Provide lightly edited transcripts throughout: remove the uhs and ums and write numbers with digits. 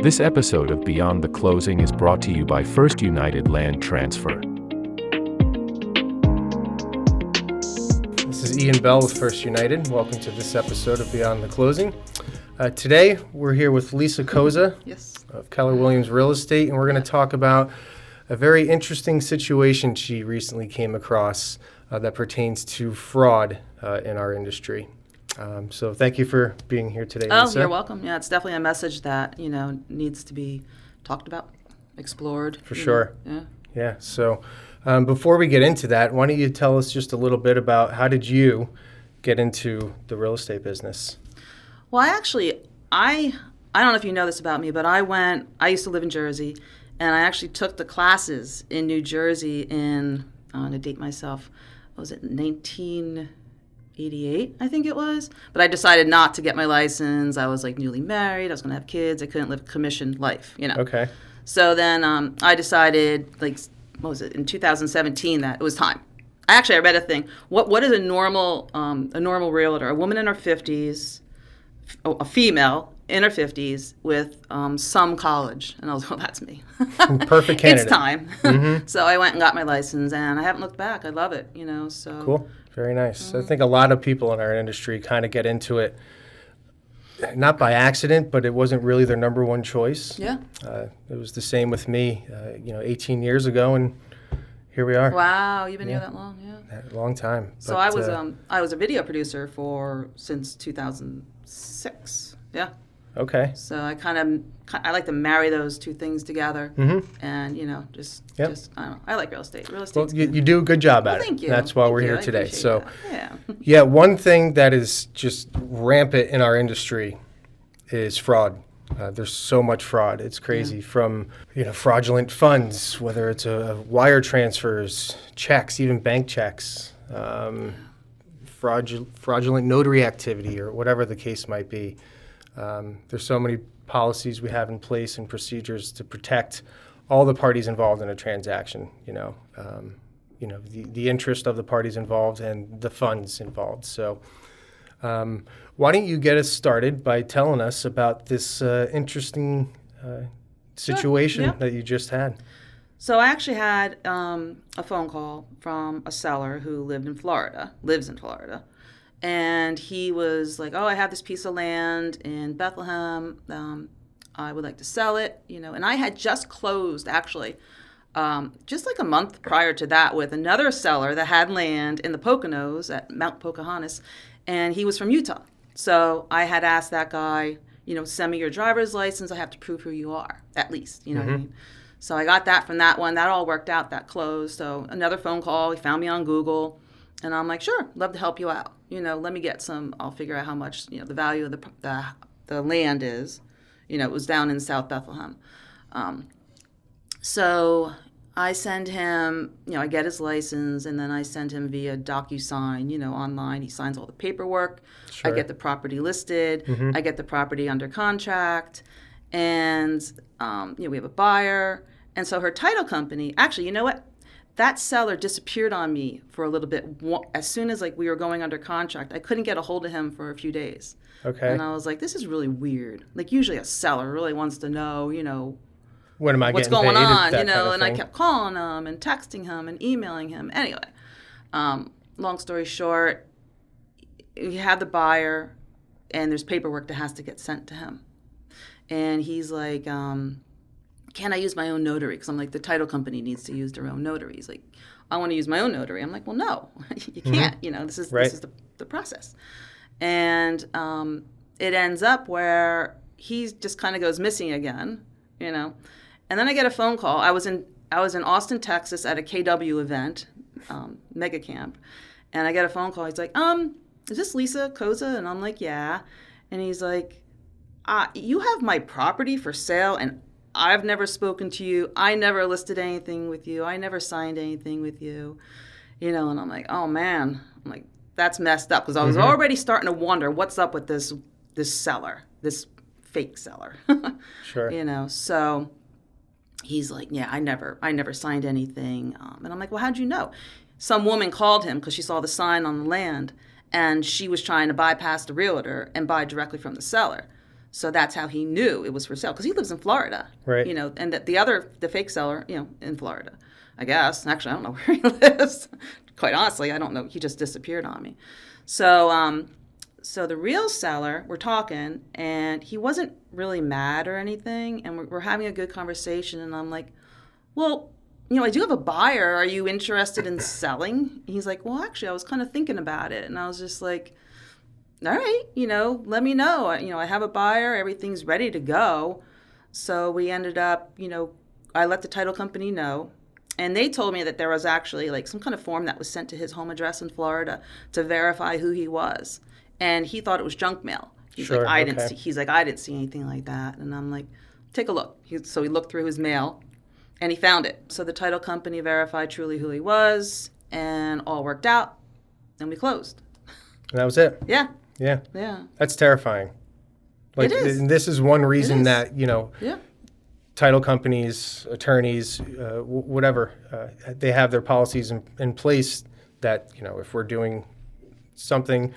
This episode of Beyond the Closing is brought to you by First United Land Transfer. This is Ian Bell with First United. Welcome to this episode of Beyond the Closing. Today, we're here with Lisa Koza of Keller Williams Real Estate, and we're going to talk about a very interesting situation she recently came across that pertains to fraud in our industry. So thank you for being here today, Lisa. Oh, you're welcome. Yeah, it's definitely a message that, needs to be talked about, explored. For sure. Yeah. So before we get into that, why don't you tell us just a little bit about how did you get into the real estate business? Well, I don't know if you know this about me, but I used to live in Jersey, and I actually took the classes in New Jersey I'm going to date myself, what was it, 1988, I think it was. But I decided not to get my license. I was newly married. I was going to have kids. I couldn't live a commissioned life, Okay. So then I decided, what was it, in 2017 that it was time. I read a thing. What is a normal realtor? A woman in her 50s, a female in her 50s with some college. And I was like, well, that's me. Perfect candidate. It's time. Mm-hmm. So I went and got my license, and I haven't looked back. I love it, so. Cool. Very nice. I think a lot of people in our industry kind of get into it, not by accident, but it wasn't really their number one choice. Yeah. It was the same with me, 18 years ago, and here we are. Wow, you've been here that long, yeah. A long time. So but, I was a video producer since 2006. Yeah. Okay. So I like to marry those two things together, and just I don't know. I like real estate. Real estate. Well, you do a good job at it. Thank you. That's why we're here I today. appreciate So, that. yeah, one thing that is just rampant in our industry is fraud. There's so much fraud. It's crazy. From fraudulent funds, whether it's wire transfers, checks, even bank checks, fraudulent notary activity, or whatever the case might be. There's so many policies we have in place and procedures to protect all the parties involved in a transaction. The interest of the parties involved and the funds involved. So, why don't you get us started by telling us about this interesting situation that you just had? So I actually had a phone call from a seller who lives in Florida, and he was like, "Oh, I have this piece of land in Bethlehem. I would like to sell it, And I had just closed, actually, just a month prior to that, with another seller that had land in the Poconos at Mount Pocahontas, and he was from Utah. So I had asked that guy, send me your driver's license. I have to prove who you are, at least, what I mean? So I got that from that one. That all worked out. That closed. So another phone call. He found me on Google. And I'm like, sure, love to help you out. Let me get some. I'll figure out how much, the value of the land is. It was down in South Bethlehem. So I send him, I get his license, and then I send him via DocuSign, online. He signs all the paperwork. Sure. I get the property listed. I get the property under contract. And, we have a buyer. And so her title company, actually, you know what? That seller disappeared on me for a little bit. As soon as we were going under contract, I couldn't get a hold of him for a few days. Okay. And I was like, this is really weird. Usually a seller really wants to know, when am I what's getting going paid, on, that kind of and I thing. kept calling him and texting him and emailing him. Anyway, long story short, you have the buyer, and there's paperwork that has to get sent to him. And he's like, can I use my own notary? Because I'm like, the title company needs to use their own notary. He's like, I want to use my own notary. I'm like, well, no, you can't. This is the process. And it ends up where he just kind of goes missing again, And then I get a phone call. I was in Austin, Texas at a KW event, mega camp, and I get a phone call. He's like, is this Lisa Koza? And I'm like, yeah. And he's like, you have my property for sale, and I've never spoken to you. I never listed anything with you. I never signed anything with you. And I'm like, oh, man. I'm like, that's messed up, because I was already starting to wonder what's up with this seller, this fake seller. Sure. So he's like, yeah, I never signed anything. And I'm like, well, how'd you know? Some woman called him because she saw the sign on the land, and she was trying to bypass the realtor and buy directly from the seller. So that's how he knew it was for sale, because he lives in Florida. Right. You know, and the fake seller, you know, in Florida, I guess. Actually, I don't know where he lives. Quite honestly, I don't know. He just disappeared on me. So, so the real seller, we're talking, and he wasn't really mad or anything, and we're having a good conversation, and I'm like, well, you know, I do have a buyer. Are you interested in selling? He's like, well, actually, I was kind of thinking about it, and I was just like, all right, you know, let me know. You know, I have a buyer. Everything's ready to go. So we ended up, you know, I let the title company know. And they told me that there was actually like some kind of form that was sent to his home address in Florida to verify who he was. And he thought it was junk mail. He's Sure, like, I okay. didn't see anything like that. And I'm like, take a look. So he looked through his mail and he found it. So the title company verified truly who he was, and all worked out. And we closed. And that was it. Yeah. Yeah. Yeah. That's terrifying. Like, It is. and this is one reason is. that, you know, Yeah. title companies, attorneys, whatever, they have their policies in place that, you know, if we're doing something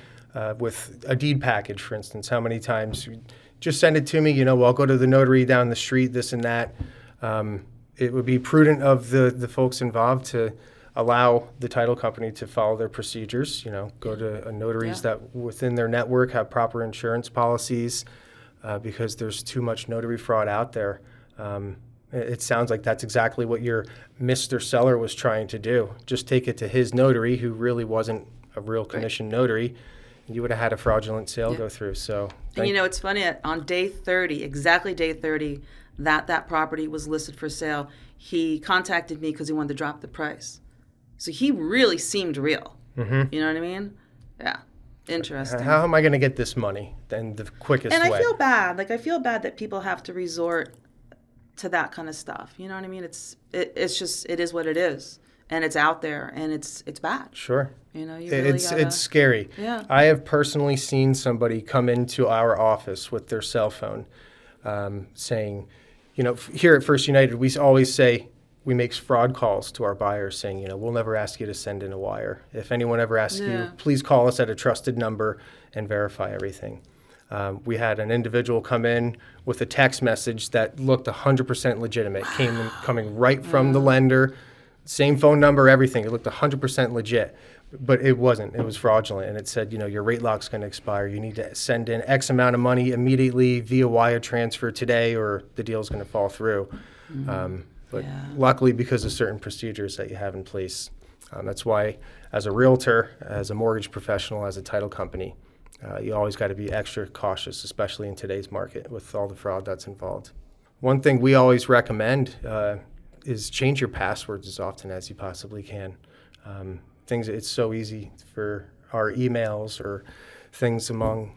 with a deed package, for instance, how many times you just send it to me, you know, well, I'll go to the notary down the street, this and that. It would be prudent of the folks involved to allow the title company to follow their procedures, you know, go to notaries that within their network have proper insurance policies, because there's too much notary fraud out there. It sounds like that's exactly what your Mr. Seller was trying to do. Just take it to his notary, who really wasn't a real commissioned notary, and you would have had a fraudulent sale go through. So, and you know, it's funny, on day 30, exactly day 30, that property was listed for sale, he contacted me because he wanted to drop the price. So he really seemed real. Mm-hmm. You know what I mean? Yeah. Interesting. How am I going to get this money? Then the quickest way. And I feel bad. Like, I feel bad that people have to resort to that kind of stuff. You know what I mean? It's just, it is what it is. And it's out there, and it's bad. Sure. You know, you really gotta... It's scary. Yeah. I have personally seen somebody come into our office with their cell phone saying, you know, here at First United, we always say, we make fraud calls to our buyers saying, you know, we'll never ask you to send in a wire. If anyone ever asks you, please call us at a trusted number and verify everything. We had an individual come in with a text message that looked 100% legitimate, coming right from the lender, same phone number, everything. It looked 100% legit, but it wasn't. It was fraudulent, and it said, you know, your rate lock's going to expire. You need to send in X amount of money immediately via wire transfer today, or the deal's going to fall through. But luckily, because of certain procedures that you have in place, that's why, as a realtor, as a mortgage professional, as a title company, you always got to be extra cautious, especially in today's market with all the fraud that's involved. One thing we always recommend is change your passwords as often as you possibly can. It's so easy for our emails or things among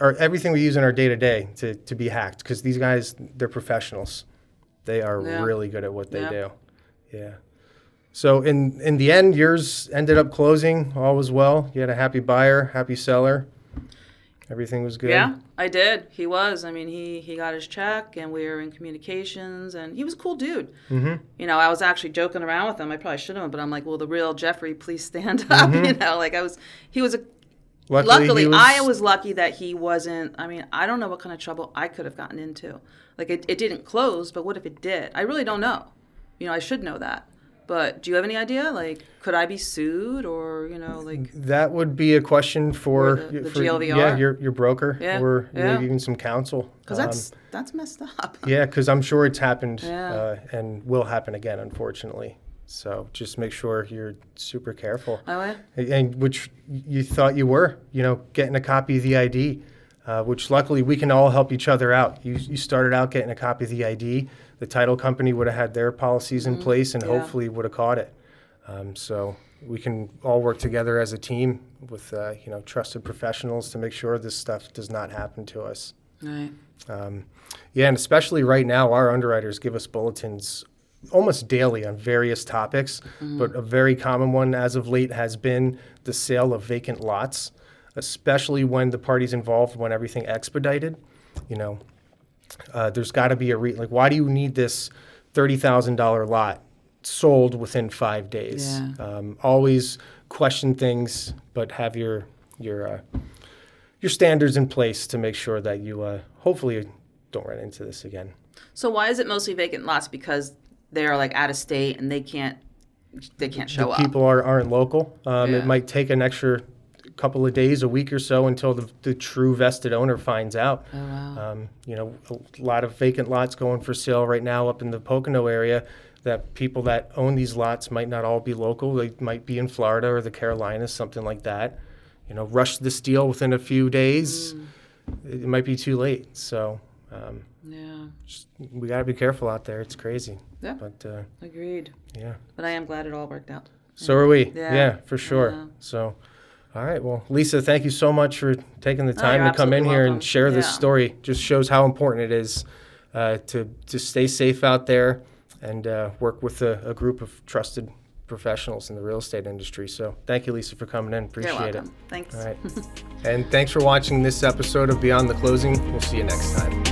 everything we use in our day-to-day to be hacked, because these guys, they're professionals. They are really good at what they do. Yeah. So in the end, yours ended up closing. All was well. You had a happy buyer, happy seller. Everything was good. Yeah, I did. He was. I mean, he got his check, and we were in communications, and he was a cool dude. Mm-hmm. You know, I was actually joking around with him. I probably shouldn't have, but I'm like, well, the real Jeffrey, please stand up. Mm-hmm. You know, like he was a... Luckily, I was lucky that he wasn't. I mean, I don't know what kind of trouble I could have gotten into. Like, it didn't close, but what if it did? I really don't know. You know, I should know that. But do you have any idea? Like, could I be sued, or, you know, like... That would be a question for the GLVR? Yeah, your broker, or yeah. maybe even some counsel. Because that's messed up. Yeah, because I'm sure it's happened and will happen again, unfortunately. So just make sure you're super careful. Oh, yeah? And which you thought you were, you know, getting a copy of the ID, which luckily we can all help each other out. You started out getting a copy of the ID. The title company would have had their policies in place and hopefully would have caught it. So we can all work together as a team with, you know, trusted professionals to make sure this stuff does not happen to us. Right. And especially right now, our underwriters give us bulletins almost daily on various topics, but a very common one as of late has been the sale of vacant lots, especially when the parties involved want everything expedited. You know, there's got to be like, why do you need this $30,000 lot sold within 5 days? Yeah. Always question things, but have your your standards in place to make sure that you hopefully don't run into this again. So why is it mostly vacant lots? Because they're like out of state and they can't show up. People aren't local. Yeah. It might take an extra couple of days, a week or so, until the true vested owner finds out. Oh, wow. A lot of vacant lots going for sale right now up in the Pocono area. That people that own these lots might not all be local. They might be in Florida or the Carolinas, something like that. Rush this deal within a few days. It might be too late. So we got to be careful out there. It's crazy. Yeah. But Agreed. yeah. But I am glad it all worked out. So are we. Yeah. For sure. Yeah. So, all right. Well, Lisa, thank you so much for taking the time you're to come in absolutely here welcome. and share this Yeah. story. Just shows how important it is to stay safe out there and work with a group of trusted professionals in the real estate industry. So thank you, Lisa, for coming in. Appreciate You're it. welcome. Thanks. All right. And thanks for watching this episode of Beyond the Closing. We'll see you next time.